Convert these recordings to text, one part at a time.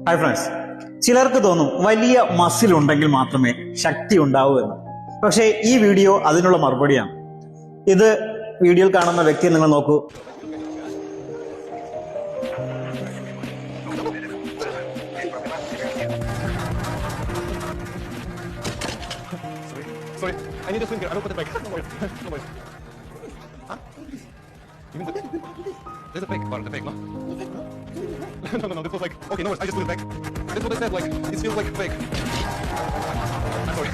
Hi friends, ചിലർക്ക് തോന്നും വലിയ മസിൽ ഉണ്ടെങ്കിൽ മാത്രമേ ശക്തി ഉണ്ടാവൂ എന്ന്. പക്ഷേ ഈ വീഡിയോ അതിനുള്ള മറുപടിയാണ്. ഇത് വീഡിയോയിൽ കാണുന്ന വ്യക്തിയെ നിങ്ങൾ നോക്കൂ. Sorry, I need a swing here. I will put it back. No worries. No worries. Huh? You mean there's a fake? What, the fake, no? No, this was like, okay, no worries, I just put it back. That's what I said, like, it feels like fake. I'm sorry.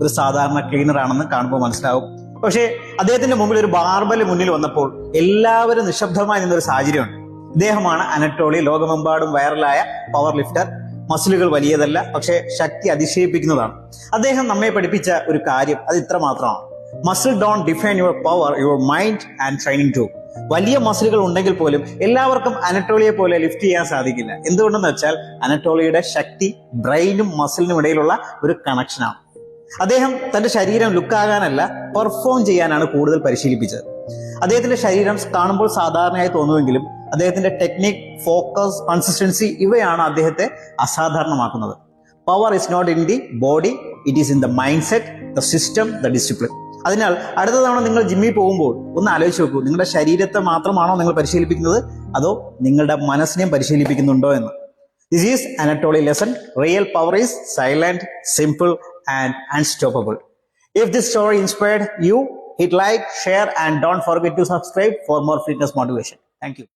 ഒരു സാധാരണ cleaner ആണെന്ന് കാണുമ്പോൾ മനസ്സിലാവും. പക്ഷേ അദ്ദേഹത്തിന്റെ മുമ്പിൽ ഒരു ബാർബല് മുന്നിൽ വന്നപ്പോൾ എല്ലാവരും നിശബ്ദമായി നിന്നൊരു സാഹചര്യമുണ്ട്. ഇദ്ദേഹമാണ് അനറ്റോളി, ലോകമെമ്പാടും വൈറലായ പവർ ലിഫ്റ്റർ. മസിലുകൾ വലിയതല്ല, പക്ഷേ ശക്തി അതിശയിപ്പിക്കുന്നതാണ്. അദ്ദേഹം നമ്മെ പഠിപ്പിച്ച ഒരു കാര്യം അത് ഇത്ര മാത്രമാണ്: muscle don't define your power, your mind and training to. വലിയ മസിലുകൾ ഉണ്ടെങ്കിൽ പോലും എല്ലാവർക്കും അനറ്റോളിയെ പോലെ ലിഫ്റ്റ് ചെയ്യാൻ സാധിക്കില്ല. എന്തുകൊണ്ടെന്ന് വെച്ചാൽ അനറ്റോളിയുടെ ശക്തി ബ്രെയിനും മസിലിനും ഇടയിലുള്ള ഒരു കണക്ഷനാണ്. അദ്ദേഹം തന്റെ ശരീരം ലുക്കാകാനല്ല, പെർഫോം ചെയ്യാനാണ് കൂടുതൽ പരിശീലിപ്പിച്ചത്. അദ്ദേഹത്തിന്റെ ശരീരം കാണുമ്പോൾ സാധാരണയായി തോന്നുമെങ്കിലും അദ്ദേഹത്തിന്റെ ടെക്നിക്, ഫോക്കസ്, കൺസിസ്റ്റൻസി ഇവയാണ് അദ്ദേഹത്തെ അസാധാരണമാക്കുന്നത്. Power is not in the body, it is in the mindset, the system, the discipline. അതിനാൽ അടുത്ത തവണ നിങ്ങൾ ജിമ്മിൽ പോകുമ്പോൾ ഒന്ന് ആലോചിച്ച് നോക്കൂ, നിങ്ങളുടെ ശരീരത്തെ മാത്രമാണോ നിങ്ങൾ പരിശീലിപ്പിക്കുന്നത്, അതോ നിങ്ങളുടെ മനസ്സിനെയും പരിശീലിപ്പിക്കുന്നുണ്ടോ എന്ന്. This is Anatoly lesson. Real power is silent, simple and unstoppable. If this story inspired you, hit like, share and don't forget to subscribe for more fitness motivation. Thank you.